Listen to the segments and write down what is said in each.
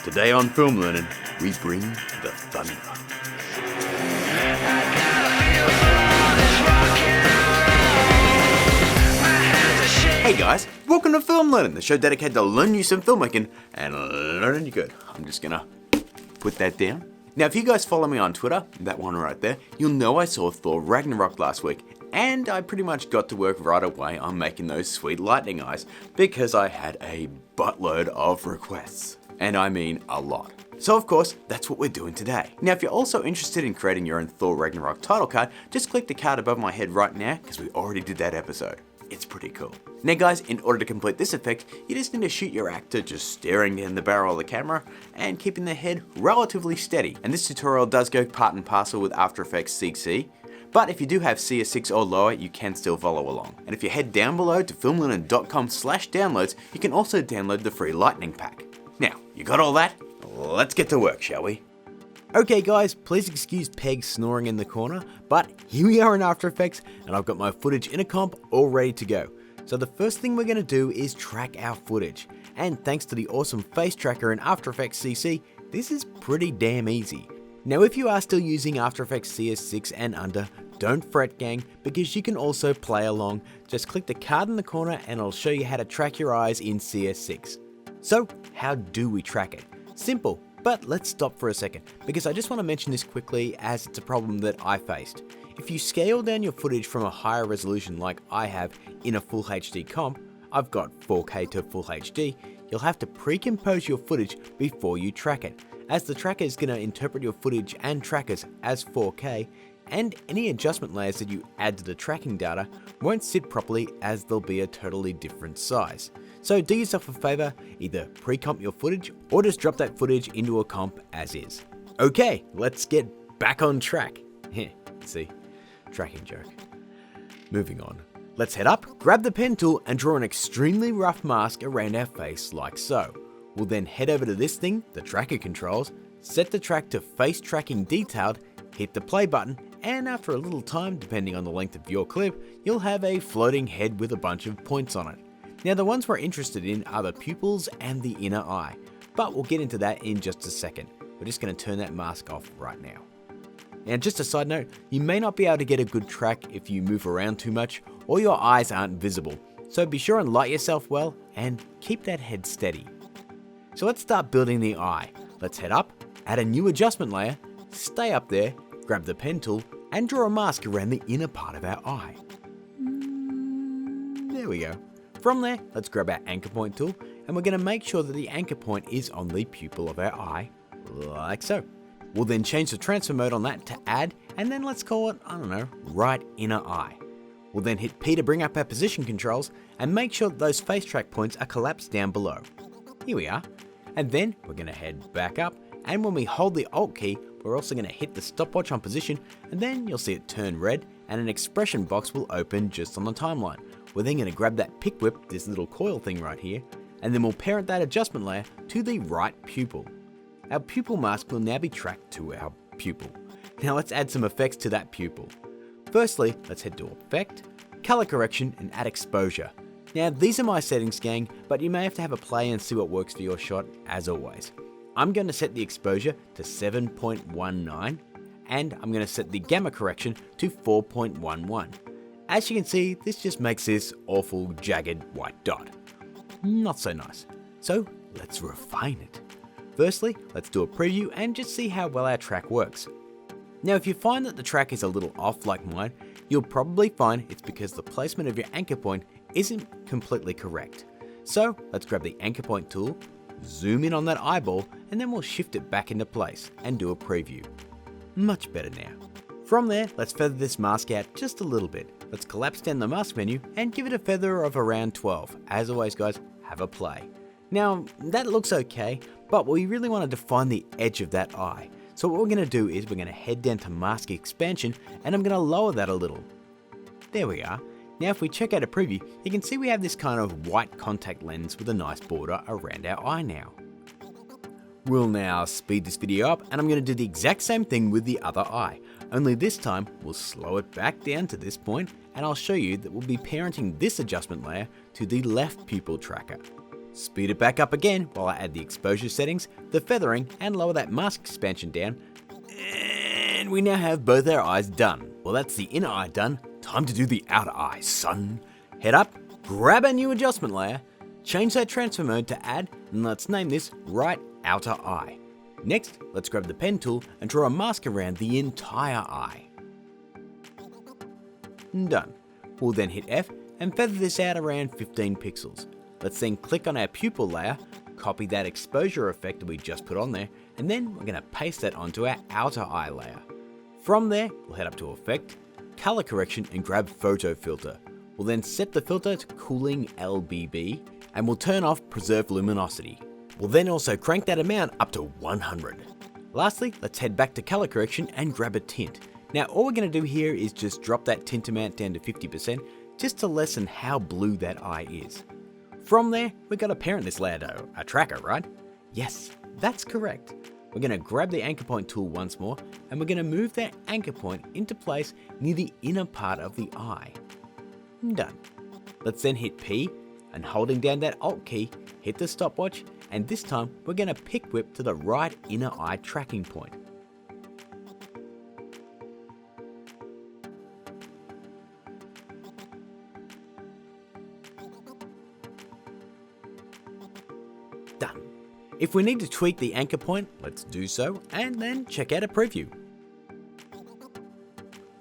Today on Film Learnin, we bring the thunder. Hey guys, welcome to Film Learnin, the show dedicated to learning you some filmmaking and learning you good. I'm just gonna put that down. Now, if you guys follow me on Twitter, that one right there, you'll know I saw Thor Ragnarok last week, and I pretty much got to work right away on making those sweet lightning eyes because I had a buttload of requests. And I mean a lot. So of course, that's what we're doing today. Now, if you're also interested in creating your own Thor Ragnarok title card, just click the card above my head right now because we already did that episode. It's pretty cool. Now guys, in order to complete this effect, you just need to shoot your actor just staring down the barrel of the camera and keeping their head relatively steady. And this tutorial does go part and parcel with After Effects CC, but if you do have CS6 or lower, you can still follow along. And if you head down below to filmlearnin.com/downloads, you can also download the free lightning pack. Now, you got all that? Let's get to work, shall we? Okay guys, please excuse Peg snoring in the corner, but here we are in After Effects and I've got my footage in a comp all ready to go. So the first thing we're going to do is track our footage. And thanks to the awesome face tracker in After Effects CC, this is pretty damn easy. Now if you are still using After Effects CS6 and under, don't fret gang, because you can also play along. Just click the card in the corner and it'll show you how to track your eyes in CS6. So how do we track it? Simple. But let's stop for a second, because I just want to mention this quickly as it's a problem that I faced. If you scale down your footage from a higher resolution like I have in a full HD comp, I've got 4K to full HD, you'll have to pre-compose your footage before you track it, as the tracker is going to interpret your footage and trackers as 4K, and any adjustment layers that you add to the tracking data won't sit properly as they'll be a totally different size. So do yourself a favor, either pre-comp your footage or just drop that footage into a comp as is. Okay, let's get back on track. See, tracking joke. Moving on. Let's head up, grab the pen tool and draw an extremely rough mask around our face like so. We'll then head over to this thing, the tracker controls, set the track to face tracking detailed, hit the play button, and after a little time, depending on the length of your clip, you'll have a floating head with a bunch of points on it. Now the ones we're interested in are the pupils and the inner eye, but we'll get into that in just a second. We're just going to turn that mask off right now. And just a side note, you may not be able to get a good track if you move around too much or your eyes aren't visible, so be sure and light yourself well and keep that head steady. So let's start building the eye. Let's head up, add a new adjustment layer, stay up there, grab the pen tool and draw a mask around the inner part of our eye. There we go. From there, let's grab our anchor point tool and we're going to make sure that the anchor point is on the pupil of our eye, like so. We'll then change the transfer mode on that to add, and then let's call it, I don't know, right inner eye. We'll then hit P to bring up our position controls and make sure that those face track points are collapsed down below. Here we are. And then we're going to head back up, and when we hold the Alt key, we're also going to hit the stopwatch on position, and then you'll see it turn red and an expression box will open just on the timeline. We're then going to grab that pick whip, this little coil thing right here, and then we'll parent that adjustment layer to the right pupil. Our pupil mask will now be tracked to our pupil. Now let's add some effects to that pupil. Firstly, let's head to Effect, Color Correction, and add Exposure. Now these are my settings gang, but you may have to have a play and see what works for your shot as always. I'm going to set the exposure to 7.19, and I'm going to set the gamma correction to 4.11. As you can see, this just makes this awful jagged white dot. Not so nice. So let's refine it. Firstly, let's do a preview and just see how well our track works. Now if you find that the track is a little off like mine, you'll probably find it's because the placement of your anchor point isn't completely correct. So let's grab the anchor point tool, zoom in on that eyeball, and then we'll shift it back into place and do a preview. Much better now. From there, let's feather this mask out just a little bit. Let's collapse down the mask menu and give it a feather of around 12. As always guys, have a play. Now that looks okay, but we really want to define the edge of that eye. So what we're going to do is we're going to head down to mask expansion and I'm going to lower that a little. There we are. Now if we check out a preview, you can see we have this kind of white contact lens with a nice border around our eye now. We'll now speed this video up and I'm going to do the exact same thing with the other eye, only this time we'll slow it back down to this point and I'll show you that we'll be parenting this adjustment layer to the left pupil tracker. speed it back up again while I add the exposure settings, the feathering, and lower that mask expansion down. And we now have both our eyes done. Well, that's the inner eye done. Time to do the outer eye, son. Head up, grab a new adjustment layer, change that transfer mode to add, and let's name this right outer eye. Next, let's grab the pen tool and draw a mask around the entire eye. Done. We'll then hit F and feather this out around 15 pixels. Let's then click on our pupil layer, copy that exposure effect that we just put on there, and then we're going to paste that onto our outer eye layer. From there, we'll head up to Effect, Color Correction, and grab Photo Filter. We'll then set the filter to Cooling LBB, and we'll turn off Preserve Luminosity. We'll then also crank that amount up to 100. Lastly, let's head back to Color Correction and grab a tint. Now all we're going to do here is just drop that tint amount down to 50% just to lessen how blue that eye is. From there, we've got to parent this layer to a tracker, right? Yes, that's correct. We're going to grab the anchor point tool once more, and we're going to move that anchor point into place near the inner part of the eye. Done. Let's then hit P, and holding down that Alt key, hit the stopwatch, and this time we're going to pick whip to the right inner eye tracking point. Done. If we need to tweak the anchor point, let's do so, and then check out a preview.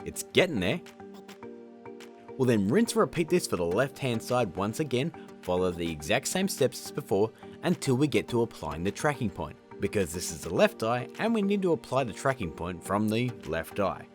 It's getting there. We'll then rinse and repeat this for the left hand side once again, follow the exact same steps as before until we get to applying the tracking point, because this is the left eye and we need to apply the tracking point from the left eye.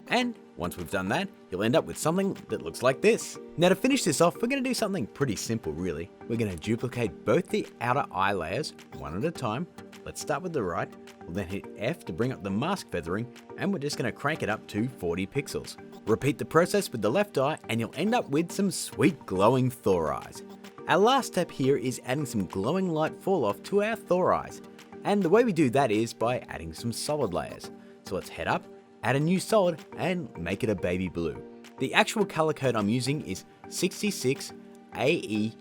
And once we've done that, you'll end up with something that looks like this. Now to finish this off, we're going to do something pretty simple really. We're going to duplicate both the outer eye layers one at a time. Let's start with the right, we'll then hit F to bring up the mask feathering, and we're just going to crank it up to 40 pixels. Repeat the process with the left eye and you'll end up with some sweet glowing Thor eyes. Our last step here is adding some glowing light fall off to our Thor eyes. And the way we do that is by adding some solid layers. So let's head up, add a new solid, and make it a baby blue. The actual color code I'm using is 66AEFF.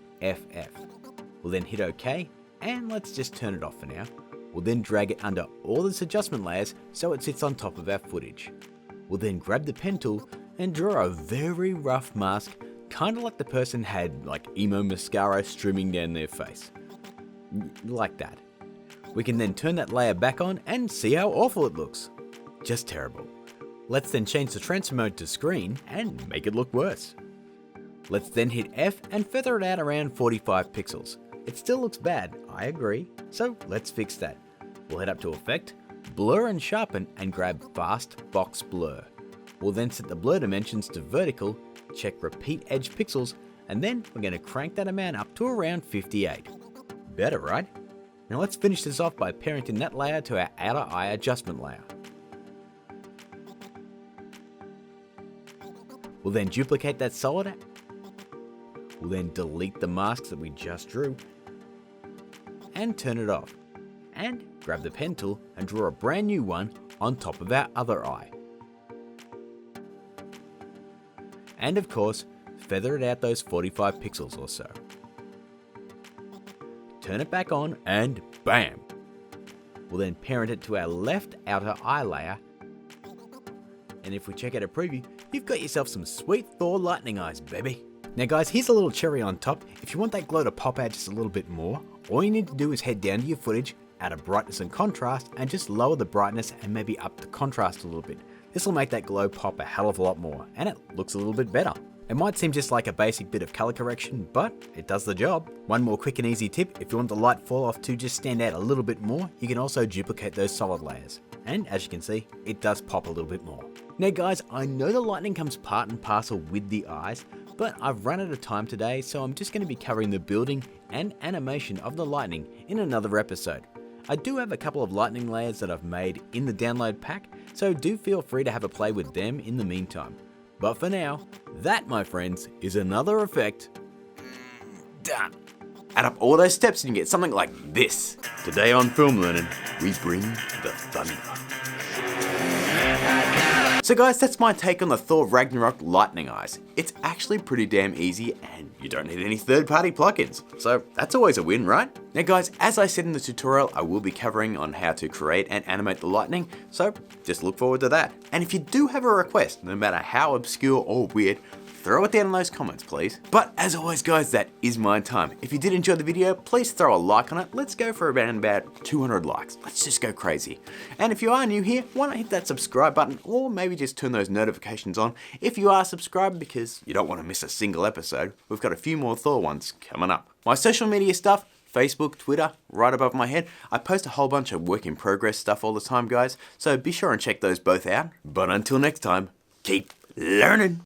We'll then hit OK, and let's just turn it off for now. We'll then drag it under all this adjustment layers so it sits on top of our footage. We'll then grab the pen tool and draw a very rough mask, kind of like the person had like emo mascara streaming down their face. Like that. We can then turn that layer back on and see how awful it looks. Just terrible. Let's then change the transfer mode to screen and make it look worse. Let's then hit F and feather it out around 45 pixels. It still looks bad, I agree, so let's fix that. We'll head up to Effect, Blur and Sharpen, and grab Fast Box Blur. We'll then set the blur dimensions to vertical, check Repeat Edge Pixels, and then we're going to crank that amount up to around 58. Better, right? Now let's finish this off by parenting that layer to our outer eye adjustment layer. We'll then duplicate that solid. We'll then delete the masks that we just drew and turn it off. And grab the pen tool and draw a brand new one on top of our other eye. And of course, feather it out those 45 pixels or so. Turn it back on and bam! We'll then parent it to our left outer eye layer. And if we check out a preview, you've got yourself some sweet Thor lightning eyes, baby. Now guys, here's a little cherry on top. If you want that glow to pop out just a little bit more, all you need to do is head down to your footage, add a brightness and contrast, and just lower the brightness and maybe up the contrast a little bit. This will make that glow pop a hell of a lot more, and it looks a little bit better. It might seem just like a basic bit of color correction, but it does the job. One more quick and easy tip, if you want the light fall off to just stand out a little bit more, you can also duplicate those solid layers. And as you can see, it does pop a little bit more. Now guys, I know the lightning comes part and parcel with the eyes, but I've run out of time today, so I'm just going to be covering the building and animation of the lightning in another episode. I do have a couple of lightning layers that I've made in the download pack, so do feel free to have a play with them in the meantime. But for now, that my friends is another effect done. Add up all those steps and you get something like this. Today on Film Learnin, we bring the thunder. So guys, that's my take on the Thor Ragnarok lightning eyes. It's actually pretty damn easy and you don't need any third-party plugins. So that's always a win, right? Now guys, as I said in the tutorial, I will be covering on how to create and animate the lightning, so just look forward to that. And if you do have a request, no matter how obscure or weird, throw it down in those comments, please. But as always guys, that is my time. If you did enjoy the video, please throw a like on it. Let's go for around about 200 likes. Let's just go crazy. And if you are new here, why not hit that subscribe button or maybe just turn those notifications on if you are subscribed because you don't want to miss a single episode. We've got a few more Thor ones coming up. My social media stuff, Facebook, Twitter, right above my head. I post a whole bunch of work in progress stuff all the time, guys, so be sure and check those both out. But until next time, keep learning.